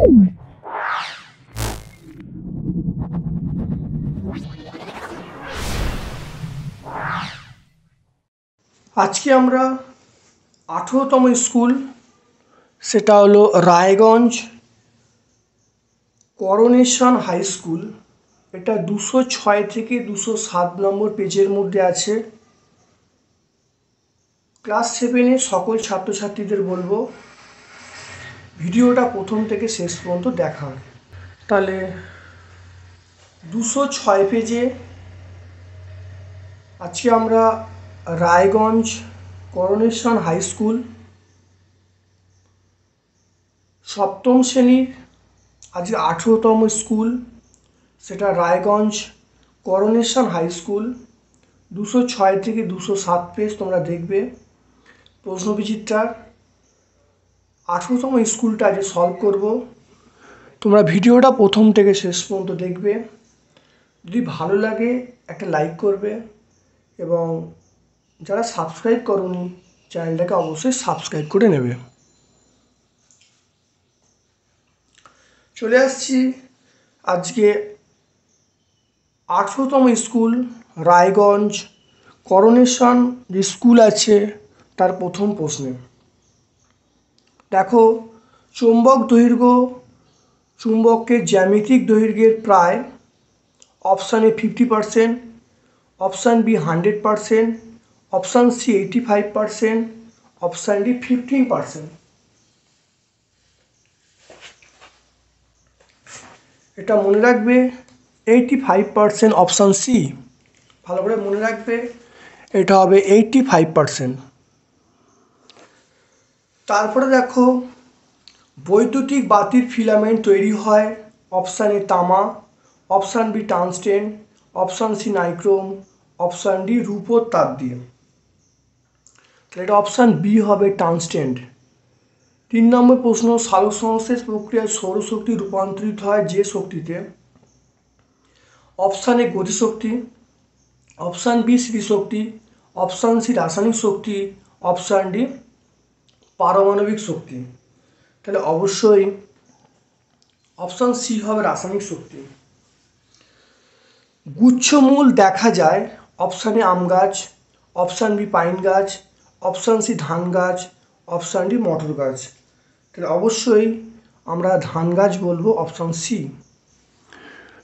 আজকে আমরা 18তম স্কুল, সেটা হলো রায়গঞ্জ করোনেশন হাই স্কুল। এটা 206 থেকে 207 নম্বর পেজের মধ্যে আছে। ক্লাস 7-এর সকল ছাত্রছাত্রীদের বলবো ভিডিওটা প্রথম থেকে শেষ পর্যন্ত দেখার। তাহলে 206 পেজে আজকে আমরা রায়গঞ্জ করোনেশন হাই স্কুল সপ্তম শ্রেণীর আজকে 18তম স্কুল, সেটা রায়গঞ্জ করোনেশন হাই স্কুল 206 থেকে 207 পেজ তোমরা দেখবে। প্রশ্নবিচিত্রার 18তম স্কুলটা আজকে সলভ করব। তোমরা ভিডিওটা প্রথম থেকে শেষ পর্যন্ত দেখবে। যদি ভালো লাগে একটা লাইক করবে এবং যারা সাবস্ক্রাইব করোনি চ্যানেলটাকে অবশ্যই সাবস্ক্রাইব করে নেবে। চলে আসছি আজকে 18তম স্কুল রায়গঞ্জ করোনেশন যে স্কুল আছে তার প্রথম প্রশ্নে। দেখো, চুম্বক দৈর্ঘ্য চুম্বকের জ্যামিতিক দৈর্ঘ্যের প্রায় option A 50%, option B 100%, option C 85%, option D 15%। এটা মনে রাখবে 85% অপশান সি। ভালো করে মনে রাখবে, এটা হবে 85%। তারপরে দেখো, বৈদ্যুতিক বাতির ফিলামেন্ট তৈরি হয় অপশান এ তামা, option B tungsten, option C nichrome, option D রূপোর তাপ দিয়ে। তাহলে এটা অপশান বি হবে টাংস্টেন। 3 নম্বর প্রশ্ন, সালোক সংশ্লেষ প্রক্রিয়ায় সৌরশক্তি রূপান্তরিত হয় যে শক্তিতে? অপশান এ গতিশক্তি, অপশান বি স্মৃতিশক্তি, অপশান সি রাসায়নিক শক্তি, অপশান ডি পারমাণবিক শক্তি। তাহলে অবশ্যই অপশান সি হবে রাসায়নিক শক্তি। গুচ্ছমূল দেখা যায় অপশান এ আম গাছ, অপশান বি পাইন গাছ, অপশান সি ধান গাছ, অপশান ডি মটর গাছ। তাহলে অবশ্যই আমরা ধান গাছ বলবো, অপশান সি।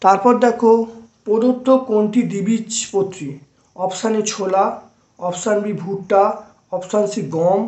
তারপর দেখো, প্রদত্ত কোনটি দ্বিবীজপত্রী? অপশান এ ছোলা, অপশান বি ভুট্টা, অপশান সি গম,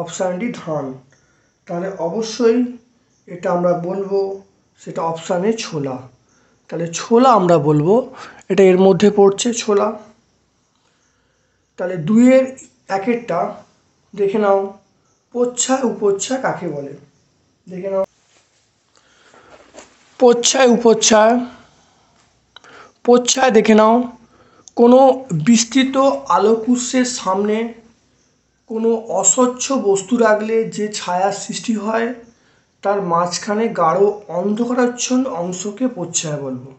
অপশান ডি ধান। তাহলে অবশ্যই এটা আমরা বলবো সেটা অপশান এ ছোলা। তাহলে ছোলা আমরা বলবো, এটা এর মধ্যে পড়ছে ছোলা। তাহলে 2-এর 1-এরটা দেখে নাও, প্রচ্ছায় উপচ্ছায় কাকে বলে? দেখে নাও, প্রচ্ছায় উপচ্ছায়। প্রচ্ছায় দেখে নাও, কোনো বিস্তৃত আলোকউৎসের সামনে কোনো অস্বচ্ছ বস্তু রাখলে যে ছায়ার সৃষ্টি হয় তার মাঝখানে গাঢ় অন্ধকারাচ্ছন্ন অংশকে প্রচ্ছায়া বলবো।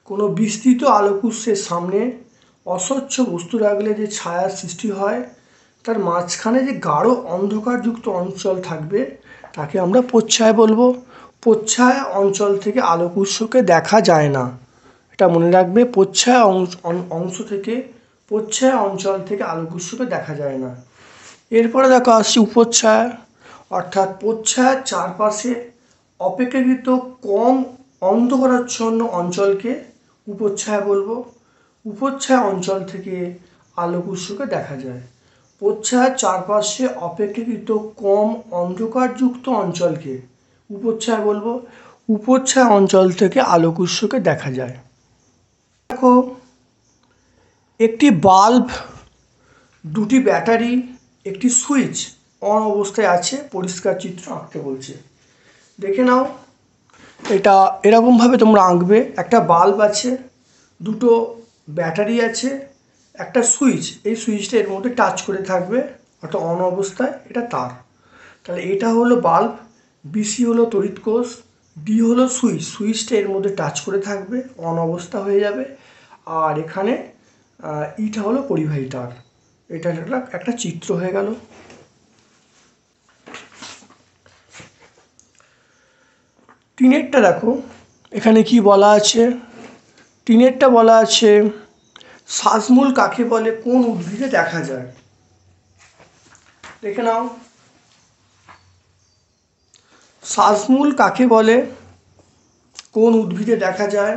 কোনো বিস্তৃত আলোকউৎসের সামনে অস্বচ্ছ বস্তু রাখলে যে ছায়ার সৃষ্টি হয় তার মাঝখানে যে গাঢ় অন্ধকারযুক্ত অঞ্চল থাকবে তাকে আমরা প্রচ্ছায়া বলবো। প্রচ্ছায়া অঞ্চল থেকে আলোকউৎসকে দেখা যায় না, এটা মনে রাখবে। প্রচ্ছায়া অংশ থেকে, প্রচ্ছায়া অঞ্চল থেকে আলোকউৎসকে দেখা যায় না। এরপরে দেখো আসছি উপচ্ছায়া, অর্থাৎ প্রচ্ছায়ার চারপাশে অপেক্ষাকৃত কম অন্ধকারাচ্ছন্ন অঞ্চলকে উপচ্ছায়া বলবো। উপচ্ছায়া অঞ্চল থেকে আলোকউৎসকে দেখা যায়। প্রচ্ছায়ার চারপাশে অপেক্ষাকৃত কম অন্ধকারযুক্ত অঞ্চলকে উপচ্ছায়া বলবো। উপচ্ছায়া অঞ্চল থেকে আলোকউৎসকে দেখা যায়। দেখো, একটি বাল্ব, দুটি ব্যাটারি, একটি সুইচ অন অবস্থায় আছে, পরিষ্কার চিত্র আঁকতে বলছে। দেখে নাও, এটা এরকমভাবে তোমরা আঁকবে। একটা বাল্ব আছে, দুটো ব্যাটারি আছে, একটা সুইচ, এই সুইচটা এর মধ্যে টাচ করে থাকবে অর্থাৎ অন অবস্থায়, এটা তার। তাহলে এটা হলো বাল্ব, বিসি হলো তড়িৎ কোষ, ডি হলো সুইচ, সুইচটা এর মধ্যে টাচ করে থাকবে, অন অবস্থা হয়ে যাবে। আর এখানে ইটা হলো পরিবাহী তার। এটা একটা চিত্র হয়ে গেল। তিনেরটা দেখো এখানে কি বলা আছে, তিনেরটা বলা আছে শ্বাসমূল কাকে বলে, কোন উদ্ভিদে দেখা যায়। দেখে নাও, শ্বাসমূল কাকে বলে, কোন উদ্ভিদে দেখা যায়।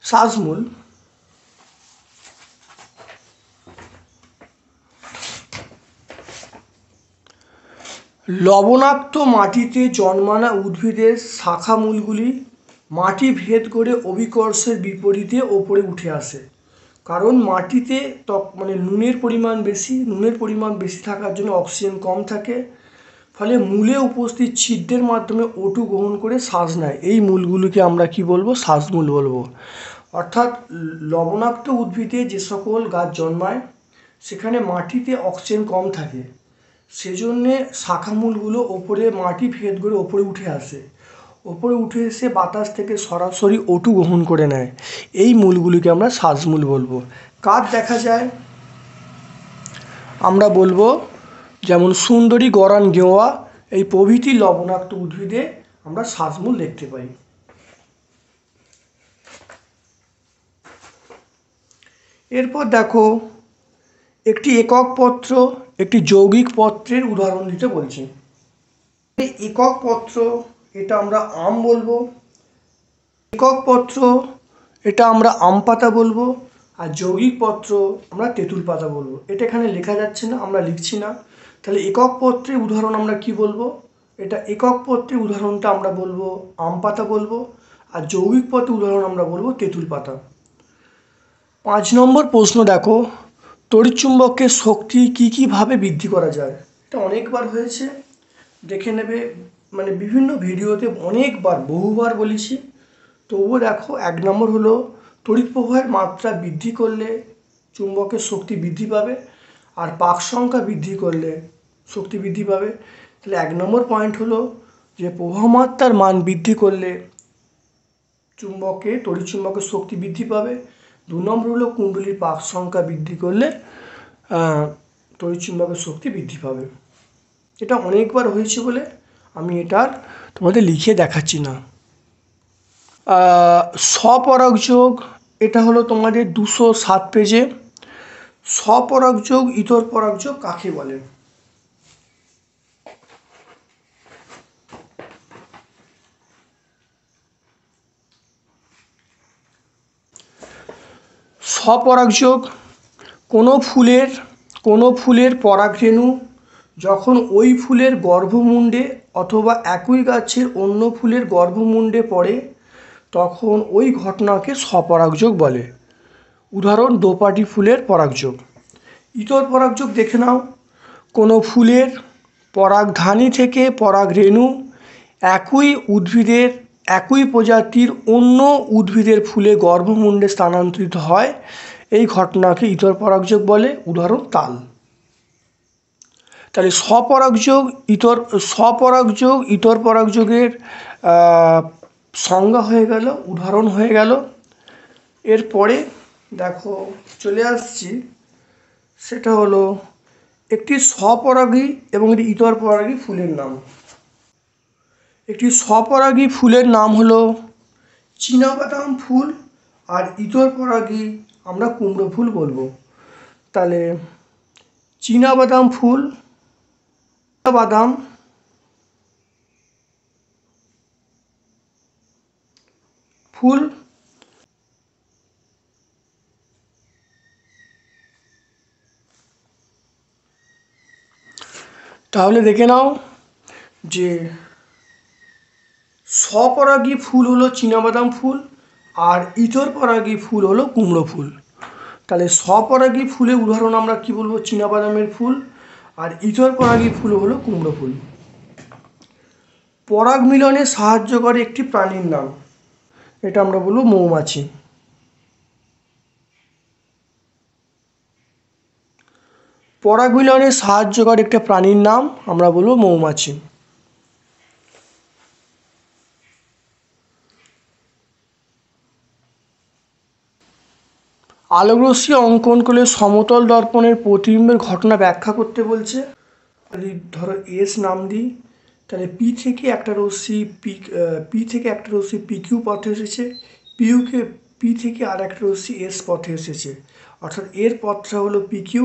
শ্বাসমূল লবণাক্ত মাটিতে জন্মানা উদ্ভিদের শাখামূলগুলি মাটি ভেদ করে অভিকর্ষের বিপরীতে ওপরে উঠে আসে। কারণ মাটিতে মানে নুনের পরিমাণ বেশি থাকার জন্য অক্সিজেন কম থাকে, ফলে মূলে উপস্থিত ছিদ্রের মাধ্যমে O2 গ্রহণ করে শ্বাস নেয়। এই মূলগুলিকে আমরা কি বলবো, শ্বাসমূল বলবো। অর্থাৎ লবণাক্ত উদ্ভিদে যে সকল গাছ জন্মায় সেখানে মাটিতে অক্সিজেন কম থাকে, সেজন্যে শাখামূলগুলো ওপরে মাটি ভেদ করে ওপরে উঠে আসে, ওপরে উঠে এসে বাতাস থেকে সরাসরি O2 গ্রহণ করে নেয়। এই মূলগুলিকে আমরা শ্বাসমূল বলবো। কার দেখা যায় আমরা বলবো, যেমন সুন্দরী, গরান, গেওয়া এই প্রভৃতি লবণাক্ত উদ্ভিদে আমরা শ্বাসমূল দেখতে পাই। এরপর দেখো একটি একক পত্র একটি যৌগিক পত্রের উদাহরণ দিতে বলছি। এই একক পত্র এটা আমরা আম বলবো, একক পত্র এটা আমরা আম পাতা বলবো, আর যৌগিক পত্র আমরা তেঁতুল পাতা বলবো। এটা এখানে লেখা যাচ্ছে না, আমরা লিখছি না। তাহলে একক পত্রের উদাহরণ আমরা কি বলবো, এটা একক পত্রের উদাহরণটা আমরা বলবো আম পাতা বলবো, আর যৌগিক পত্রের উদাহরণ আমরা বলবো তেঁতুল পাতা। 5 নম্বর প্রশ্ন দেখো, তড়িৎচুম্বকের শক্তি কীভাবে বৃদ্ধি করা যায়। এটা অনেকবার হয়েছে, দেখে নেবে, মানে বিভিন্ন ভিডিওতে অনেকবার বহুবার বলেছি, তবুও দেখো। 1 নম্বর হলো তড়িৎ প্রবাহের মাত্রা বৃদ্ধি করলে চুম্বকের শক্তি বৃদ্ধি পাবে, আর পাক সংখ্যা বৃদ্ধি করলে শক্তি বৃদ্ধি পাবে। তাহলে 1 নম্বর পয়েন্ট হলো যে প্রবাহমাত্রার মান বৃদ্ধি করলে তড়িৎ চুম্বকের শক্তি বৃদ্ধি পাবে। 2 নম্বর হলো কুণ্ডলীর পাক সংখ্যা বৃদ্ধি করলে তড়িৎ চুম্বকের শক্তি বৃদ্ধি পাবে। এটা অনেকবার হয়েছে বলে আমি এটা তোমাদের লিখে দেখাচ্ছি না। স্বপরাগ যোগ এটা হলো তোমাদের 207 পেজে। স্বপরাগ যোগ ইতর পরাগ যোগ কাকে বলে। স্বপরাগ যোগ কোনো ফুলের পরাগরেণু যখন ওই ফুলের গর্ভমুণ্ডে অথবা একই গাছের অন্য ফুলের গর্ভমুণ্ডে পড়ে তখন ওই ঘটনাকে স্বপরাগযোগ বলে। উদাহরণ দোপাটি ফুলের পরাগযোগ। ইতর পরাগযোগ দেখে নাও, কোনো ফুলের পরাগধানী থেকে পরাগরেণু একই উদ্ভিদের একই প্রজাতির অন্য উদ্ভিদের ফুলে গর্ভমুণ্ডে স্থানান্তরিত হয়, এই ঘটনাকে ইতর পরাগযোগ বলে। উদাহরণ তাল। তাহলে স্বপরাগযোগ ইতর পরাগযোগের সংজ্ঞা হয়ে গেল, উদাহরণ হয়ে গেল। এরপরে দেখো চলে আসছি, সেটা হলো একটি স্বপরাগী এবং একটি ইতর পরাগী ফুলের নাম। একটি স্বপরাগী ফুলের নাম হলো চীনাবাদাম ফুল, আর ইতর পরাগী আমরা কুমড়ো ফুল বলবো। তাহলে চীনাবাদাম ফুল, বাদাম ফুল তাহলে দেখে নাও যে স্বপরাগী ফুল হলো চীনাবাদাম ফুল, আর ইতর পরাগী ফুল হলো কুমড়ো ফুল। তাহলে স্বপরাগী ফুলের উদাহরণ আমরা কি বলবো, চীনাবাদামের ফুল, আর ইতর পরাগী ফুল হলো কুমড়ো ফুল। পরাগ মিলনে সাহায্য করে একটি প্রাণীর নাম, এটা আমরা বলবো মৌমাছি। পরাগ মিলনে সাহায্য করে একটা প্রাণীর নাম আমরা বলবো মৌমাছি। আলোকরশ্মি অঙ্কন করলে সমতল দর্পণের প্রতিবিম্বের ঘটনা ব্যাখ্যা করতে বলছে। যদি ধরো এস নাম দিই, তাহলে পি থেকে একটা রশ্মি পি কিউ পথে এসেছে, পি থেকে আর একটা রশ্মি এস পথে এসেছে, অর্থাৎ এর পথটা হলো পি কিউ,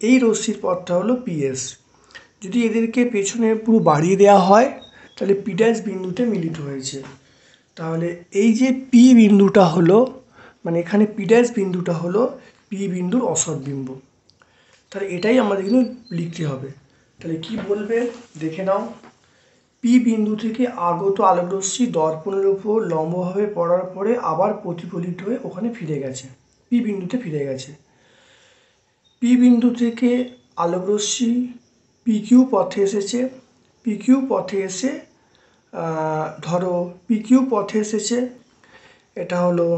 এই রশ্মির পথটা হলো পিএস। যদি এদেরকে পেছনে পুরো বাড়িয়ে দেওয়া হয় তাহলে পি ড্যাশ বিন্দুতে মিলিত হয়েছে। তাহলে এই যে পি বিন্দুটা হলো, মানে এখানে পি ড্যাশ বিন্দুটা হলো পি বিন্দুর অসৎবিম্ব। তাহলে এটাই আমাদের কিন্তু লিখতে হবে। তাহলে কি বলবে দেখে নাও। পি বিন্দু থেকে আগত আলোকরশ্মি দর্পণের উপর লম্বভাবে পড়ার পরে আবার প্রতিফলিত হয়ে ওখানে ফিরে গেছে, পি বিন্দুতে ফিরে গেছে। পি বিন্দু থেকে আলোকরশ্মি পি কিউ পথে এসেছে, পি কিউ পথে এসে ধরো পি কিউ পথে এসেছে, এটা হলো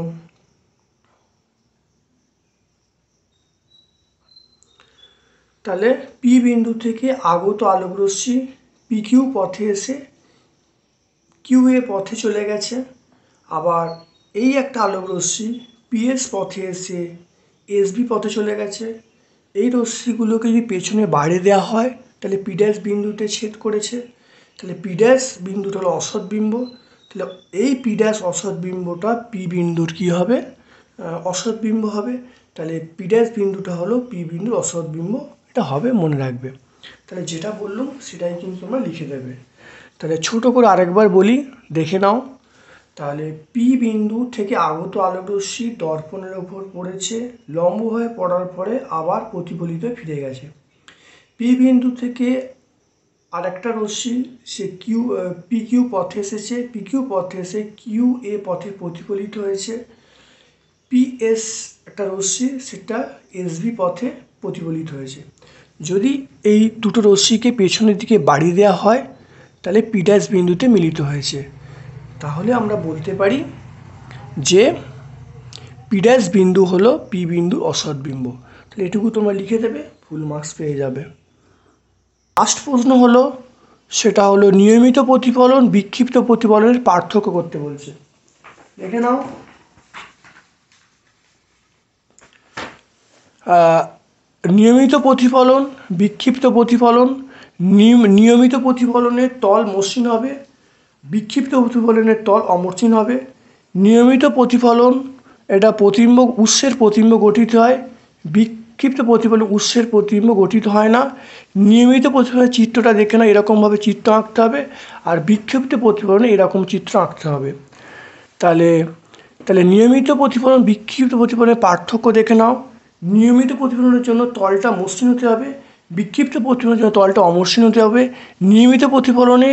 তাহলে পি বিন্দু থেকে আগত আলোকরশ্মি পি কিউ পথে এসে কিউ এ পথে চলে গেছে। আবার এই একটা আলোকরশ্মি পিএস পথে এসে এসবি পথে চলে গেছে। এই রশ্মিগুলোকে যদি পেছনে বাড়িয়ে দেওয়া হয় তাহলে পি ড্যাশ বিন্দুতে ছেদ করেছে। তাহলে পি ড্যাশ বিন্দুটা হলো অসৎবিম্ব। তাহলে এই পি ড্যাশ অসৎবিম্বটা পি বিন্দুর কী হবে, অসৎবিম্ব হবে। তাহলে পি ড্যাশ বিন্দুটা হলো পি বিন্দুর অসৎবিম্ব, এটা হবে, মনে রাখবে। তাহলে যেটা বললাম সেটাই কিন্তু তোমরা লিখে দেবে। তাহলে ছোট করে আরেকবার বলি, দেখে নাও। তাহলে পি বিন্দু থেকে আগত আলোকরশ্মি দর্পণের ওপর পড়েছে, লম্ব হয়ে পড়ার পরে আবার প্রতিফলিত ফিরে গেছে। পি বিন্দু থেকে আরেকটা রশ্মি সে পি কিউ পথে এসেছে, পি কিউ পথে এসে কিউ এ পথে প্রতিফলিত হয়েছে। পিএস একটা রশ্মি, সেটা এসবি পথে প্রতিফলিত হয়েছে। যদি এই দুটো রশ্মিকে পেছনের দিকে বাড়িয়ে দেওয়া হয় তাহলে পি ড্যাশ বিন্দুতে মিলিত হয়েছে। তাহলে আমরা বলতে পারি যে পি ড্যাশ বিন্দু হলো পি বিন্দুর অসৎবিম্ব। তাহলে এটুকু তোমরা লিখে দেবে, ফুল মার্কস পেয়ে যাবে। লাস্ট প্রশ্ন হলো, সেটা হলো নিয়মিত প্রতিফলন বিক্ষিপ্ত প্রতিফলনের পার্থক্য করতে বলছে। দেখে নাও। নিয়মিত প্রতিফলন, বিক্ষিপ্ত প্রতিফলন। নিয়মিত প্রতিফলনের তল মসৃণ হবে, বিক্ষিপ্ত প্রতিফলনের তল অমসৃণ হবে। নিয়মিত প্রতিফলন এটা উৎসের প্রতিবিম্ব গঠিত হয়, বিক্ষিপ্ত প্রতিফলন উৎসের প্রতিবিম্ব গঠিত হয় না। নিয়মিত প্রতিফলনের চিত্রটা দেখে না, এরকমভাবে চিত্র আঁকতে হবে, আর বিক্ষিপ্ত প্রতিফলনে এরকম চিত্র আঁকতে হবে। তাহলে নিয়মিত প্রতিফলন বিক্ষিপ্ত প্রতিফলনের পার্থক্য দেখে নাও। নিয়মিত প্রতিফলনের জন্য তলটা মসৃণ হতে হবে, বিক্ষিপ্ত প্রতিফলনের জন্য তলটা অমসৃণ হতে হবে। নিয়মিত প্রতিফলনে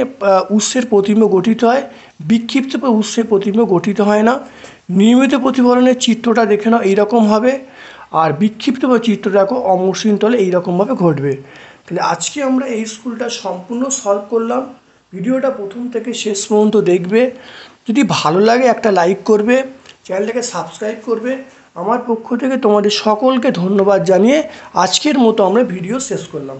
উৎসের প্রতিবিম্ব গঠিত হয়, বিক্ষিপ্ত উৎসের প্রতিবিম্ব গঠিত হয় না। নিয়মিত প্রতিফলনের চিত্রটা দেখে নাও এইরকম হবে, আর বিক্ষিপ্ত চিত্র দেখো অমসৃণ তলে এইরকমভাবে ঘটবে। তাহলে আজকে আমরা এই স্কুলটা সম্পূর্ণ সলভ করলাম। ভিডিওটা প্রথম থেকে শেষ পর্যন্ত দেখবে। যদি ভালো লাগে একটা লাইক করবে, চ্যানেলটাকে সাবস্ক্রাইব করবে। আমার পক্ষ থেকে তোমাদের সকলকে ধন্যবাদ জানিয়ে আজকের মতো আমরা ভিডিও শেষ করলাম।